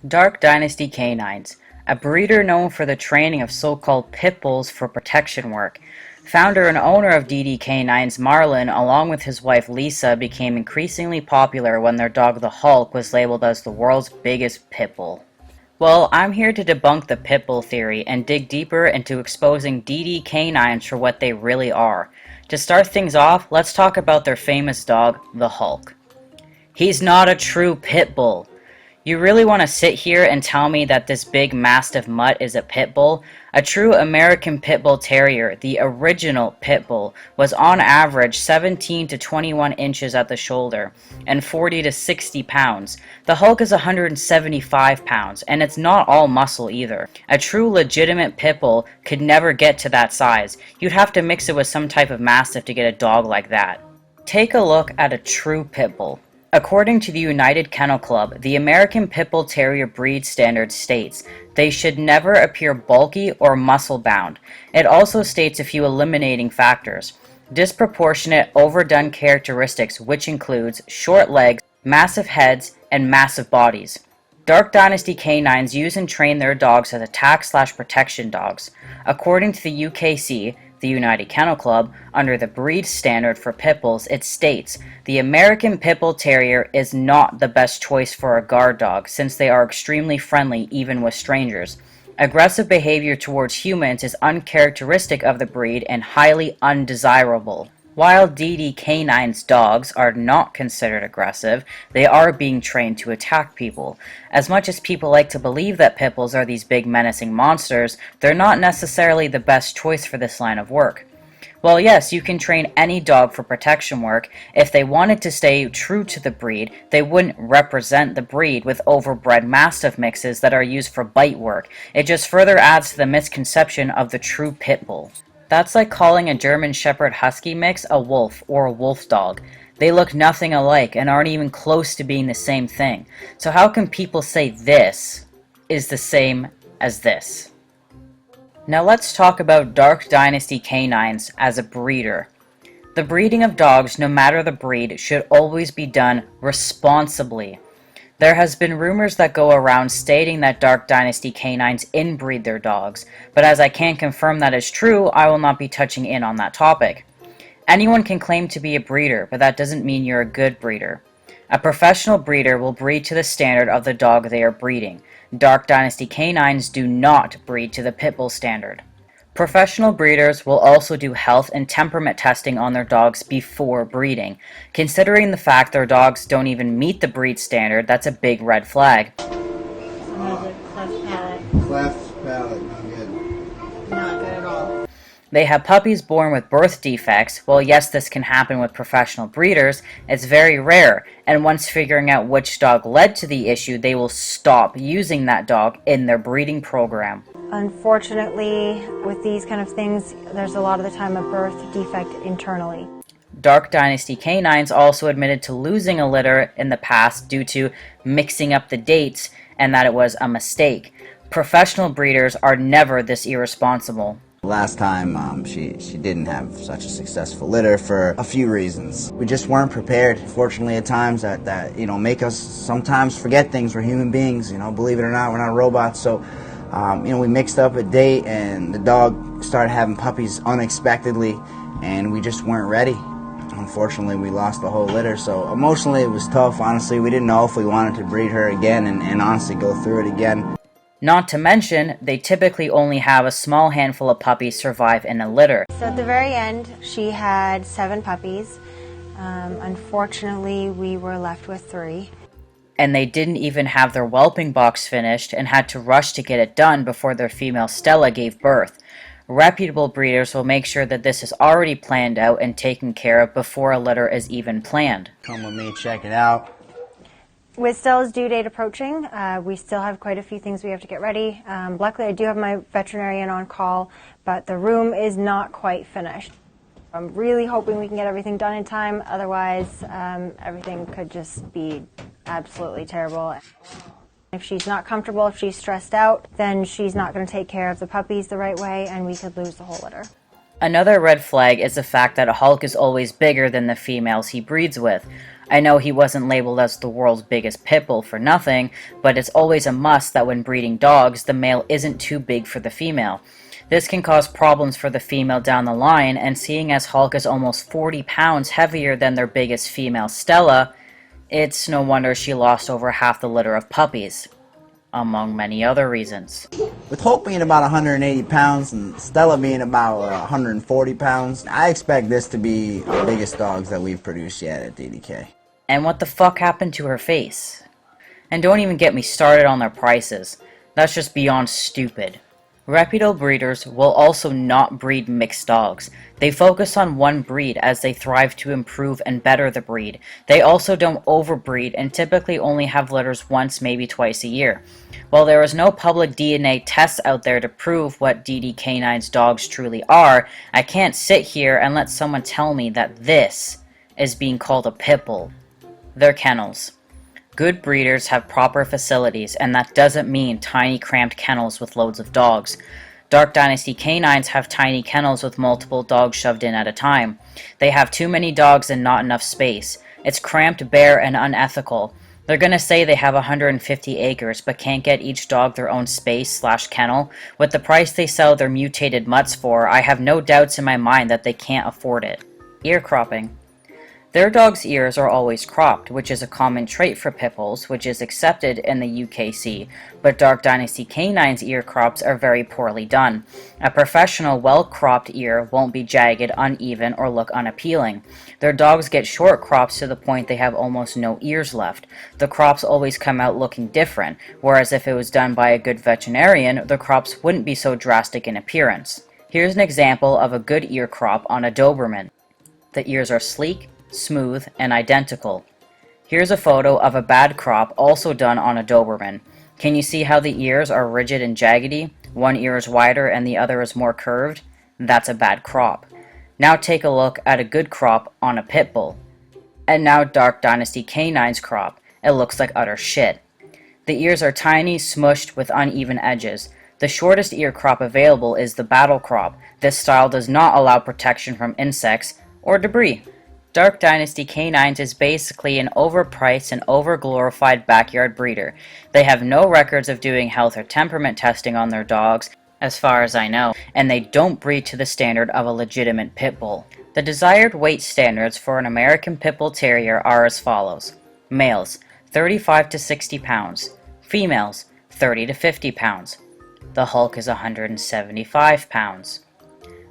Dark Dynasty Canines, a breeder known for the training of so-called pitbulls for protection work. Founder and owner of DDK9's Marlin, along with his wife Lisa, became increasingly popular when their dog the Hulk was labeled as the world's biggest pitbull. Well, I'm here to debunk the pitbull theory and dig deeper into exposing DD9's for what they really are. To start things off, let's talk about their famous dog, the Hulk. He's not a true pitbull. You really want to sit here and tell me that this big mastiff mutt is a pit bull? A true American PitBull Terrier, the original pit bull, was on average 17 to 21 inches at the shoulder and 40 to 60 pounds. The Hulk is 175 pounds, and it's not all muscle either. A true legitimate pit bull could never get to that size. You'd have to mix it with some type of mastiff to get a dog like that. Take a look at a true pit bull. According to the United Kennel Club, the American PitBull Terrier breed standard states they should never appear bulky or muscle-bound. It also states a few eliminating factors. Disproportionate, overdone characteristics, which includes short legs, massive heads, and massive bodies. Dark Dynasty canines use and train their dogs as attack/protection dogs. According to the UKC, the United Kennel Club, under the breed standard for pit bulls, it states, the American PitBull Terrier is not the best choice for a guard dog since they are extremely friendly even with strangers. Aggressive behavior towards humans is uncharacteristic of the breed and highly undesirable. While DD9's dogs are not considered aggressive, they are being trained to attack people. As much as people like to believe that pit bulls are these big menacing monsters, they're not necessarily the best choice for this line of work. Well, yes, you can train any dog for protection work. If they wanted to stay true to the breed, they wouldn't represent the breed with overbred mastiff mixes that are used for bite work. It just further adds to the misconception of the true pit bull. That's like calling a German Shepherd Husky mix a wolf or a wolf dog. They look nothing alike and aren't even close to being the same thing. So how can people say this is the same as this? Now let's talk about Dark Dynasty canines as a breeder. The breeding of dogs, no matter the breed, should always be done responsibly. There has been rumors that go around stating that Dark Dynasty canines inbreed their dogs, but as I can't confirm that is true, I will not be touching in on that topic. Anyone can claim to be a breeder, but that doesn't mean you're a good breeder. A professional breeder will breed to the standard of the dog they are breeding. Dark Dynasty canines do not breed to the pit bull standard. Professional breeders will also do health and temperament testing on their dogs before breeding. Considering the fact their dogs don't even meet the breed standard, that's a big red flag. Cleft palate. Cleft palate, not good. Not good at all. They have puppies born with birth defects. Well, yes, this can happen with professional breeders. It's very rare, and once figuring out which dog led to the issue, they will stop using that dog in their breeding program. Unfortunately, with these kind of things, there's a lot of the time a birth defect internally. Dark Dynasty canines also admitted to losing a litter in the past due to mixing up the dates and that it was a mistake. Professional breeders are never this irresponsible. Last time she didn't have such a successful litter for a few reasons. We just weren't prepared. Fortunately, at times that make us sometimes forget things. We're human beings, believe it or not, we're not robots. So we mixed up a date and the dog started having puppies unexpectedly and we just weren't ready. Unfortunately, we lost the whole litter, so emotionally it was tough. Honestly, we didn't know if we wanted to breed her again and honestly go through it again. Not to mention, they typically only have a small handful of puppies survive in a litter. So at the very end, she had 7 puppies. Unfortunately, we were left with 3. And they didn't even have their whelping box finished and had to rush to get it done before their female Stella gave birth. Reputable breeders will make sure that this is already planned out and taken care of before a litter is even planned. Come with me, check it out. With Stella's due date approaching, we still have quite a few things we have to get ready. Luckily, I do have my veterinarian on call, but the room is not quite finished. I'm really hoping we can get everything done in time, otherwise everything could just be absolutely terrible. If she's not comfortable, if she's stressed out, then she's not going to take care of the puppies the right way and we could lose the whole litter. Another red flag is the fact that a Hulk is always bigger than the females he breeds with. I know he wasn't labeled as the world's biggest pit bull for nothing, but it's always a must that when breeding dogs, the male isn't too big for the female. This can cause problems for the female down the line, and seeing as Hulk is almost 40 pounds heavier than their biggest female, Stella, it's no wonder she lost over half the litter of puppies, among many other reasons. With Hulk being about 180 pounds and Stella being about 140 pounds, I expect this to be the biggest dogs that we've produced yet at DDK. And what the fuck happened to her face? And don't even get me started on their prices. That's just beyond stupid. Reputable breeders will also not breed mixed dogs. They focus on one breed as they thrive to improve and better the breed. They also don't overbreed and typically only have litters once, maybe twice a year. While there is no public DNA tests out there to prove what DDK9's dogs truly are, I can't sit here and let someone tell me that this is being called a pit bull. They're kennels. Good breeders have proper facilities, and that doesn't mean tiny cramped kennels with loads of dogs. Dark Dynasty canines have tiny kennels with multiple dogs shoved in at a time. They have too many dogs and not enough space. It's cramped, bare, and unethical. They're gonna say they have 150 acres, but can't get each dog their own space/kennel. With the price they sell their mutated mutts for, I have no doubts in my mind that they can't afford it. Ear cropping. Their dogs' ears are always cropped, which is a common trait for pit bulls, which is accepted in the UKC, but Dark Dynasty Canines' ear crops are very poorly done. A professional, well-cropped ear won't be jagged, uneven, or look unappealing. Their dogs get short crops to the point they have almost no ears left. The crops always come out looking different, whereas if it was done by a good veterinarian, the crops wouldn't be so drastic in appearance. Here's an example of a good ear crop on a Doberman. The ears are sleek, smooth, and identical. Here's a photo of a bad crop also done on a Doberman. Can you see how the ears are rigid and jaggedy? One ear is wider and the other is more curved? That's a bad crop. Now take a look at a good crop on a pit bull. And now Dark Dynasty Canines crop. It looks like utter shit. The ears are tiny, smushed with uneven edges. The shortest ear crop available is the battle crop. This style does not allow protection from insects or debris. Dark Dynasty Canines is basically an overpriced and overglorified backyard breeder. They have no records of doing health or temperament testing on their dogs, as far as I know, and they don't breed to the standard of a legitimate pit bull. The desired weight standards for an American PitBull Terrier are as follows. Males, 35 to 60 pounds. Females, 30 to 50 pounds. The Hulk is 175 pounds.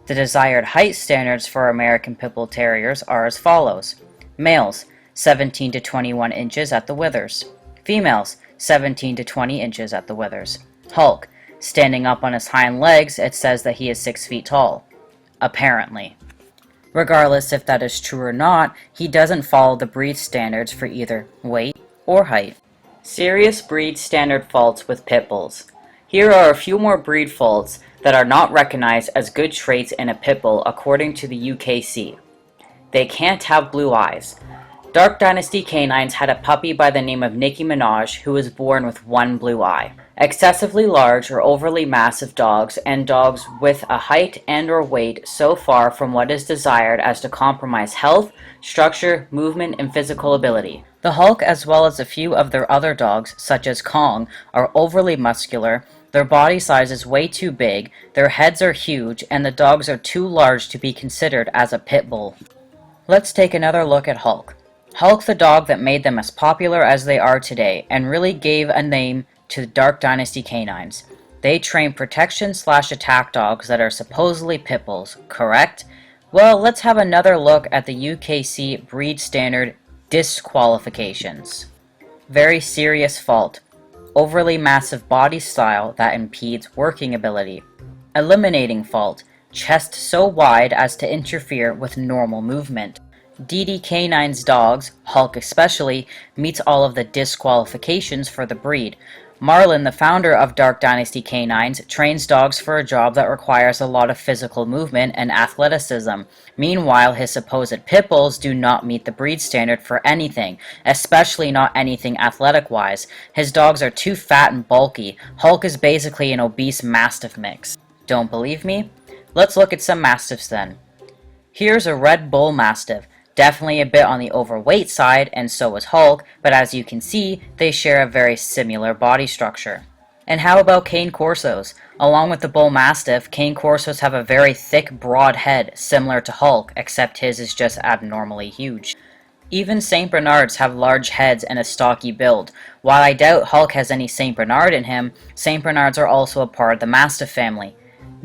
The desired height standards for American PitBull Terriers are as follows. Males, 17 to 21 inches at the withers. Females, 17 to 20 inches at the withers. Hulk, standing up on his hind legs, it says that he is 6 feet tall. Apparently. Regardless if that is true or not, he doesn't follow the breed standards for either weight or height. Serious breed standard faults with pit bulls. Here are a few more breed faults that are not recognized as good traits in a pit bull according to the UKC. They can't have blue eyes. Dark Dynasty Canines had a puppy by the name of Nicki Minaj who was born with one blue eye. Excessively large or overly massive dogs and dogs with a height and or weight so far from what is desired as to compromise health, structure, movement, and physical ability. The Hulk, as well as a few of their other dogs, such as Kong, are overly muscular. Their body size is way too big, their heads are huge, and the dogs are too large to be considered as a pit bull. Let's take another look at Hulk. Hulk, the dog that made them as popular as they are today, and really gave a name to Dark Dynasty Canines. They train protection/attack dogs that are supposedly pit bulls, correct? Well, let's have another look at the UKC breed standard disqualifications. Very serious fault. Overly massive body style that impedes working ability. Eliminating fault. Chest so wide as to interfere with normal movement. DDK9's dogs, Hulk especially, meets all of the disqualifications for the breed. Marlin, the founder of Dark Dynasty Canines, trains dogs for a job that requires a lot of physical movement and athleticism. Meanwhile, his supposed pit bulls do not meet the breed standard for anything, especially not anything athletic-wise. His dogs are too fat and bulky. Hulk is basically an obese mastiff mix. Don't believe me? Let's look at some mastiffs then. Here's a Red Bull Mastiff. Definitely a bit on the overweight side, and so is Hulk, but as you can see, they share a very similar body structure. And how about cane corsos? Along with the bull mastiff, cane corsos have a very thick, broad head, similar to Hulk, except his is just abnormally huge. Even St. Bernards have large heads and a stocky build. While I doubt Hulk has any St. Bernard in him, St. Bernards are also a part of the Mastiff family.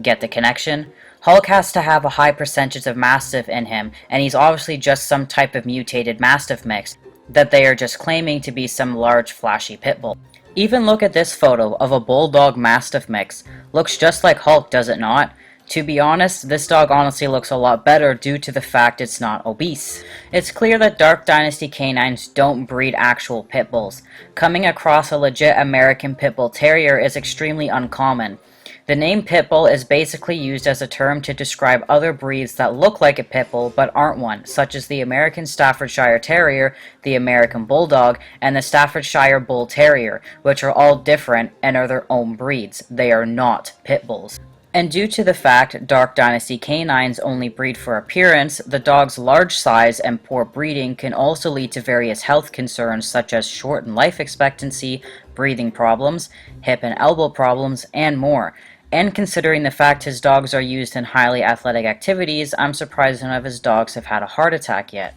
Get the connection? Hulk has to have a high percentage of Mastiff in him, and he's obviously just some type of mutated Mastiff mix that they are just claiming to be some large flashy pit bull. Even look at this photo of a Bulldog Mastiff mix. Looks just like Hulk, does it not? To be honest, this dog honestly looks a lot better due to the fact it's not obese. It's clear that Dark Dynasty canines don't breed actual pit bulls. Coming across a legit American PitBull Terrier is extremely uncommon. The name pitbull is basically used as a term to describe other breeds that look like a pitbull but aren't one, such as the American Staffordshire Terrier, the American Bulldog, and the Staffordshire Bull Terrier, which are all different and are their own breeds. They are not pitbulls. And due to the fact Dark Dynasty canines only breed for appearance, the dog's large size and poor breeding can also lead to various health concerns such as shortened life expectancy, breathing problems, hip and elbow problems, and more. And considering the fact his dogs are used in highly athletic activities, I'm surprised none of his dogs have had a heart attack yet.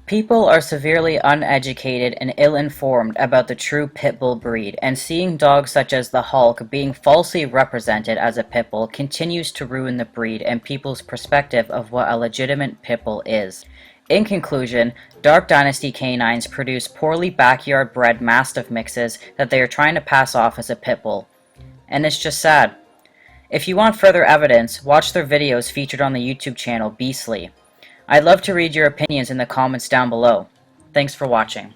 People are severely uneducated and ill-informed about the true pit bull breed, and seeing dogs such as the Hulk being falsely represented as a pit bull continues to ruin the breed and people's perspective of what a legitimate pit bull is. In conclusion, Dark Dynasty canines produce poorly backyard bred mastiff mixes that they are trying to pass off as a pit bull. And it's just sad. If you want further evidence, watch their videos featured on the YouTube channel Beastly. I'd love to read your opinions in the comments down below. Thanks for watching.